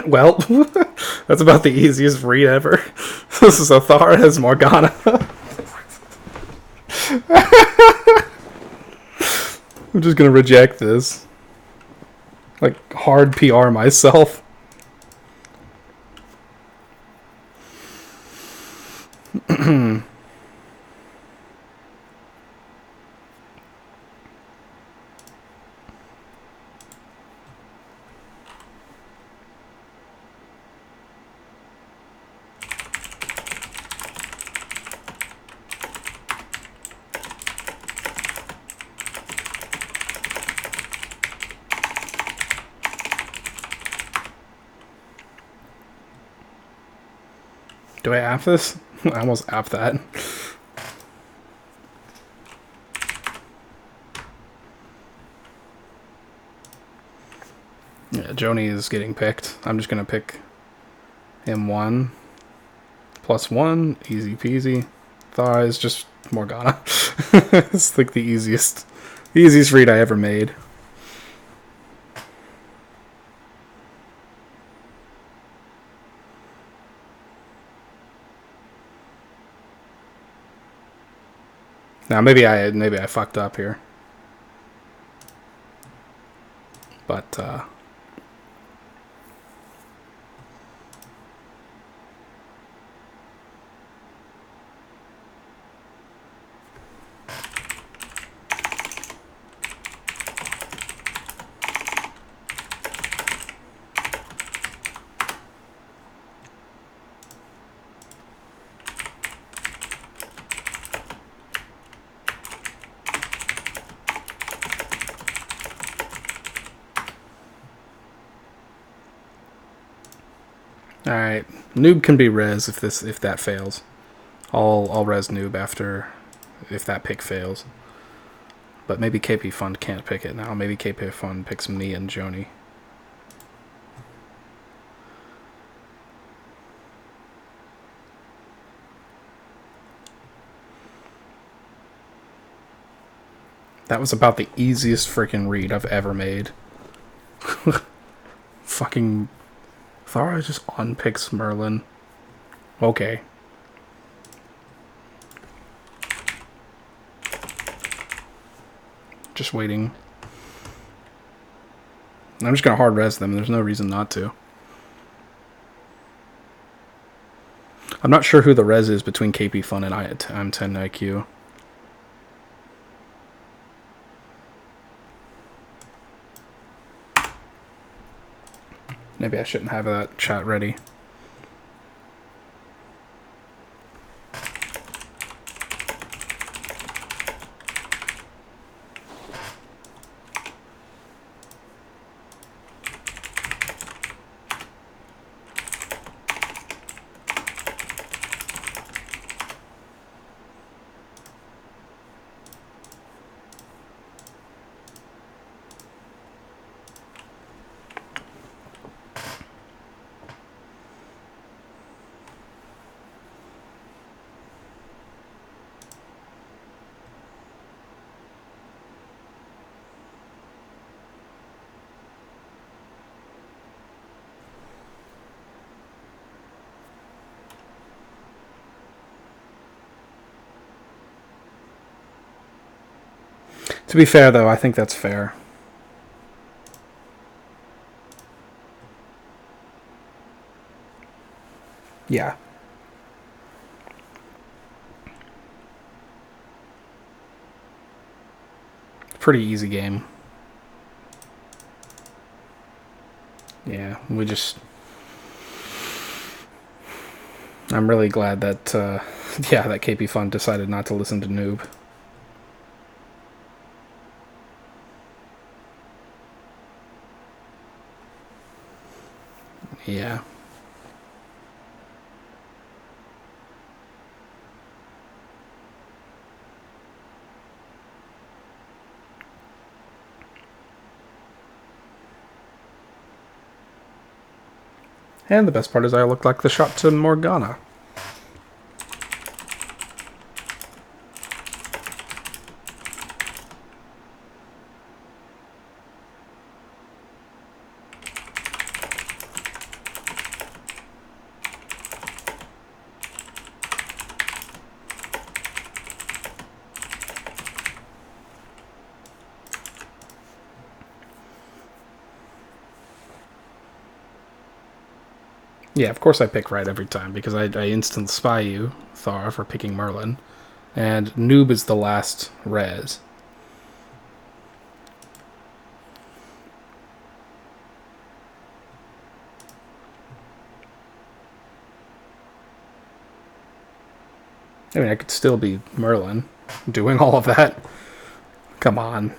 Well, that's about the easiest read ever. This is Athara as Morgana. I'm just gonna reject this. Like, hard PR myself. Do I app this? I almost apped that. Yeah, Joni is getting picked. I'm just gonna pick him 1. +1, easy peasy. Thara is just Morgana. It's like the easiest read I ever made. Now maybe I fucked up here, but all right. Noob can be res if that fails. I'll res noob after if that pick fails. But maybe KP Fund can't pick it now. Maybe KP Fund picks me and Joni. That was about the easiest freaking read I've ever made. Fucking Thara just unpicks Merlin. Okay. Just waiting. I'm just gonna hard res them. There's no reason not to. I'm not sure who the res is between KP Fun and I'm 10 IQ. Maybe I shouldn't have that chat ready. To be fair, though, I think that's fair. Yeah. Pretty easy game. Yeah, we just... I'm really glad that, yeah, that KP Fun decided not to listen to Noob. Yeah. And the best part is I look like the shot to Morgana. Yeah, of course I pick right every time, because I instant spy you, Thara, for picking Merlin. And noob is the last res. I mean, I could still be Merlin, doing all of that. Come on.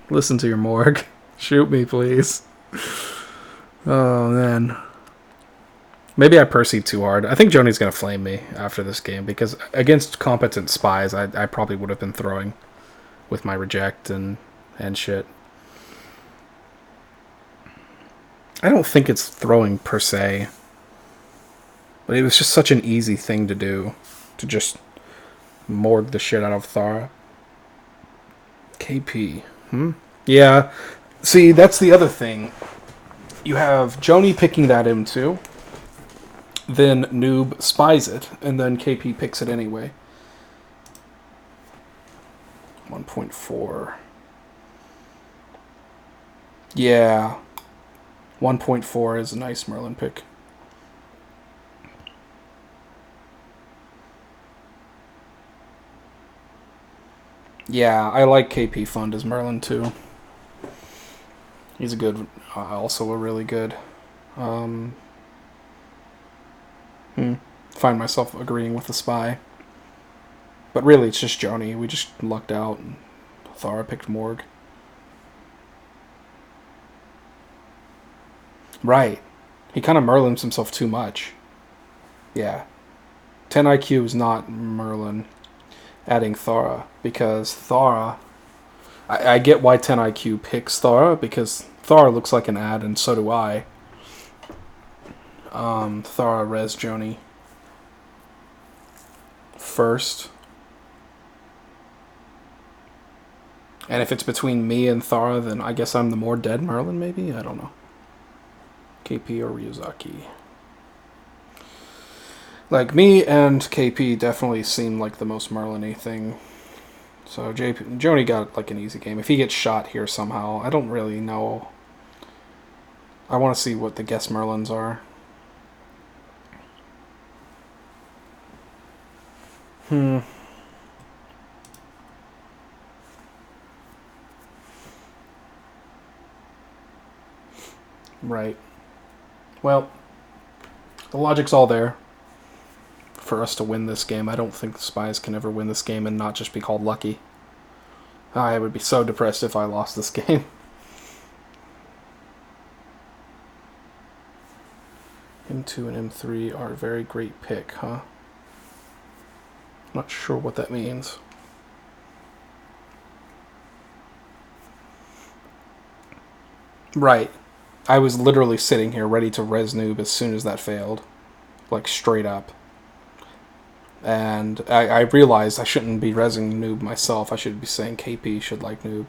Listen to your morgue. Shoot me, please. Oh, man. Maybe I Percy too hard. I think Joni's going to flame me after this game, because against competent spies, I probably would have been throwing with my reject and shit. I don't think it's throwing per se, but it was just such an easy thing to do, to just morgue the shit out of Thara. KP. Yeah. See, that's the other thing. You have Joni picking that M2, then Noob spies it, and then KP picks it anyway. 1.4. Yeah. 1.4 is a nice Merlin pick. Yeah, I like KP Fund as Merlin too. He's a good, also a really good. Find myself agreeing with the spy. But really, it's just Joni. We just lucked out, and Thara picked Morg. Right. He kind of Merlins himself too much. Yeah. 10 IQ is not Merlin adding Thara, because Thara... I get why 10 IQ picks Thara, because Thara looks like an ad, and so do I. Thara res Joni first. And if it's between me and Thara, then I guess I'm the more dead Merlin, maybe? I don't know. KP or Ryuzaki. Like, me and KP definitely seem like the most Merlin-y thing. So Joni got like an easy game. If he gets shot here somehow, I don't really know. I want to see what the guess Merlins are. Right. Well, the logic's all there for us to win this game. I don't think the spies can ever win this game and not just be called lucky. I would be so depressed if I lost this game. M2 and M3 are a very great pick, huh? Not sure what that means. Right. I was literally sitting here ready to res noob as soon as that failed. Like, straight up. And I realized I shouldn't be resing noob myself. I should be saying KP should like noob.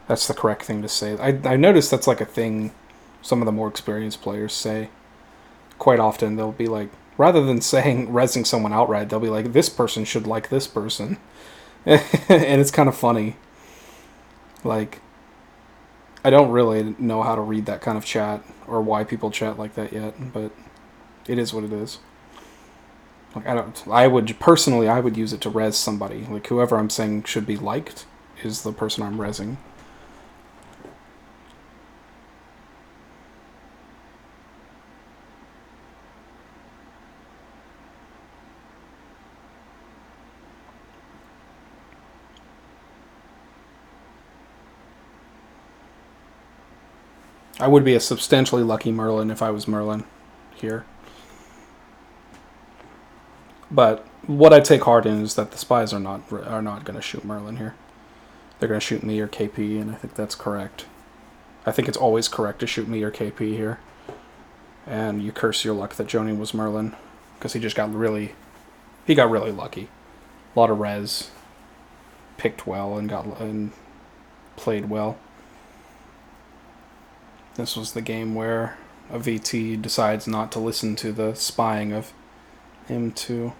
That's the correct thing to say. I noticed that's like a thing some of the more experienced players say. Quite often they'll be like, rather than saying resing someone outright, they'll be like, this person should like this person. And it's kind of funny. Like, I don't really know how to read that kind of chat or why people chat like that yet, but it is what it is. Like, I would use it to res somebody. Like, whoever I'm saying should be liked is the person I'm resing. I would be a substantially lucky Merlin if I was Merlin here. But what I take heart in is that the spies are not going to shoot Merlin here. They're going to shoot me or KP, and I think that's correct. I think it's always correct to shoot me or KP here. And you curse your luck that Joni was Merlin, because he got really lucky. A lot of res, picked well, and played well. This was the game where a VT decides not to listen to the spying of M2.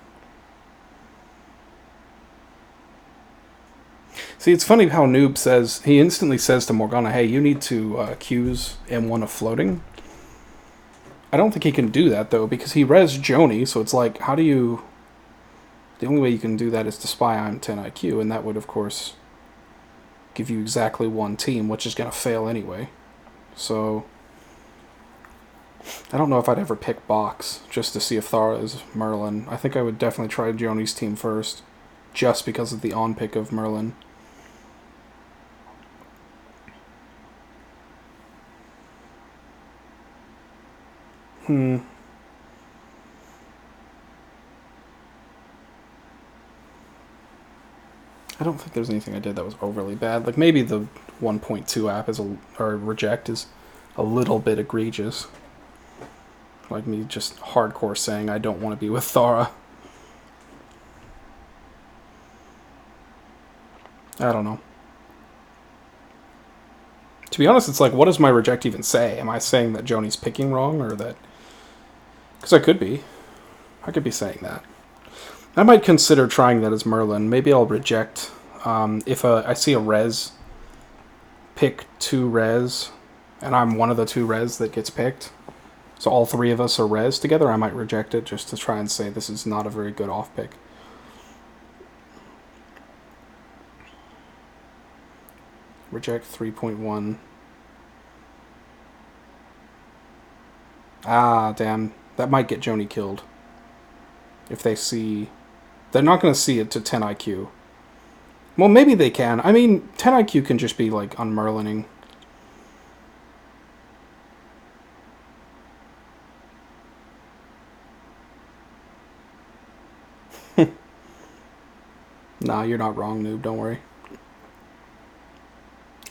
See, it's funny how Noob says, he instantly says to Morgana, hey, you need to accuse M1 of floating. I don't think he can do that, though, because he res Joni, so it's like, how do you... The only way you can do that is to spy I'm 10 IQ, and that would, of course, give you exactly one team, which is going to fail anyway. So, I don't know if I'd ever pick Box just to see if Thara is Merlin. I think I would definitely try Joni's team first, just because of the on-pick of Merlin. I don't think there's anything I did that was overly bad. Like, maybe the 1.2 app or reject is a little bit egregious. Like me just hardcore saying I don't want to be with Thara. I don't know. To be honest, it's like, what does my reject even say? Am I saying that Joni's picking wrong, or that... Because I could be. I could be saying that. I might consider trying that as Merlin. Maybe I'll reject... if I see a res, pick 2 res, and I'm one of the 2 res that gets picked, so all 3 of us are res together, I might reject it just to try and say this is not a very good off-pick. Reject 3.1. Ah, damn. That might get Joni killed. If they see... They're not going to see it to 10 IQ. Well, maybe they can. I mean, 10 IQ can just be, like, unmerlining. Nah, you're not wrong, noob. Don't worry.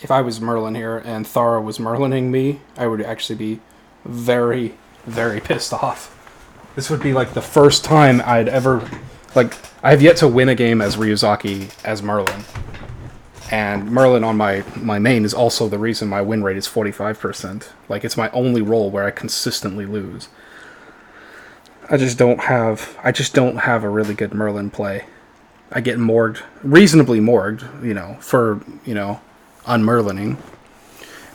If I was Merlin here and Thara was Merlining me, I would actually be very, very pissed off. This would be, like, the first time I'd ever... Like, I've yet to win a game as Ryuzaki as Merlin. And Merlin on my main is also the reason my win rate is 45%. Like, it's my only role where I consistently lose. I just don't have a really good Merlin play. I get morged, reasonably morged, for, unmerlining.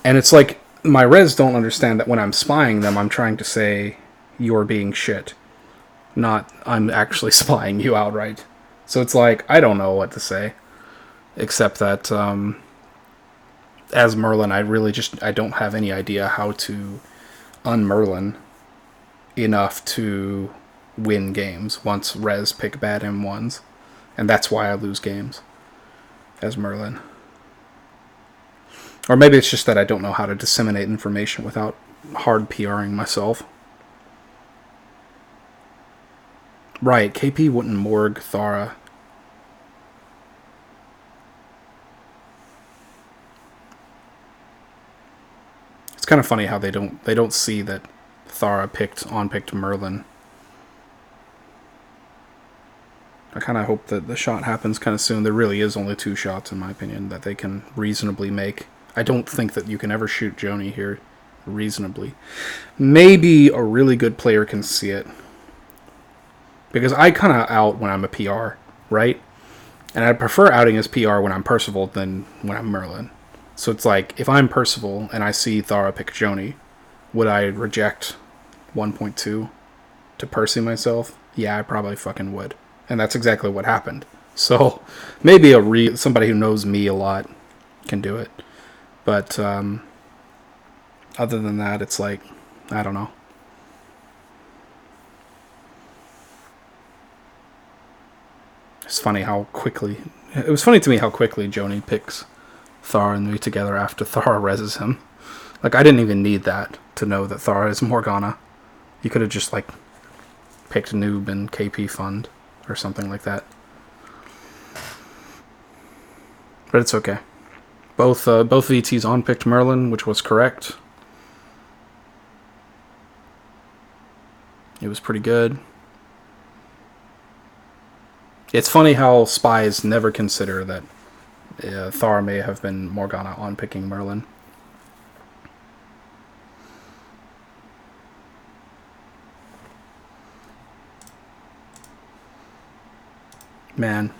And it's like, my res don't understand that when I'm spying them, I'm trying to say, you're being shit. Not, I'm actually spying you outright. So it's like, I don't know what to say. Except that, as Merlin, I don't have any idea how to unmerlin enough to win games once res pick bad M1s. And that's why I lose games as Merlin. Or maybe it's just that I don't know how to disseminate information without hard PRing myself. Right, KP wouldn't morg Thara. It's kind of funny how they don't see that Thara picked Merlin. I kind of hope that the shot happens kind of soon. There really is only 2 shots, in my opinion, that they can reasonably make. I don't think that you can ever shoot Joni here reasonably. Maybe a really good player can see it. Because I kind of out when I'm a PR, right? And I prefer outing as PR when I'm Percival than when I'm Merlin. So it's like, if I'm Percival and I see Thara pick Joni, would I reject 1.2 to Percy myself? Yeah, I probably fucking would. And that's exactly what happened. So maybe somebody who knows me a lot can do it. But other than that, it's like, I don't know. It's funny how quickly... It was funny to me how quickly Joni picks Thara and me together after Thara reses him. Like, I didn't even need that to know that Thara is Morgana. You could have just, like, picked Noob and KP Fund or something like that. But it's okay. Both VTs on-picked Merlin, which was correct. It was pretty good. It's funny how spies never consider that Thara may have been Morgana on-picking Merlin. Man,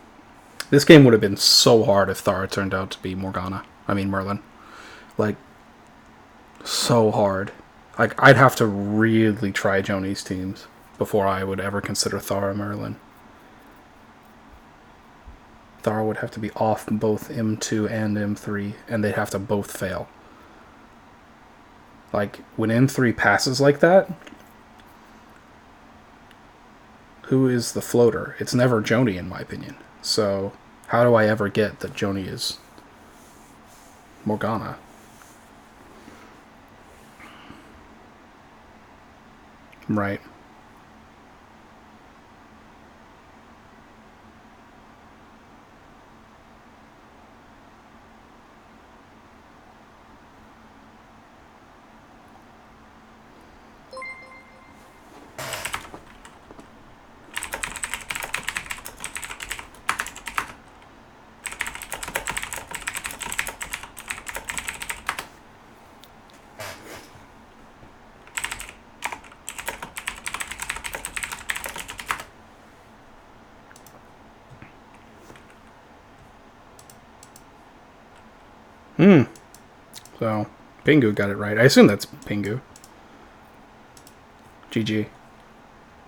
this game would have been so hard if Thara turned out to be Merlin. Like, so hard. Like, I'd have to really try Joni's teams before I would ever consider Thara Merlin. Thara would have to be off both M2 and M3, and they'd have to both fail. Like, when M3 passes like that, who is the floater? It's never Joni, in my opinion. So, how do I ever get that Joni is Morgana? Right. So, Pingu got it right. I assume that's Pingu. GG.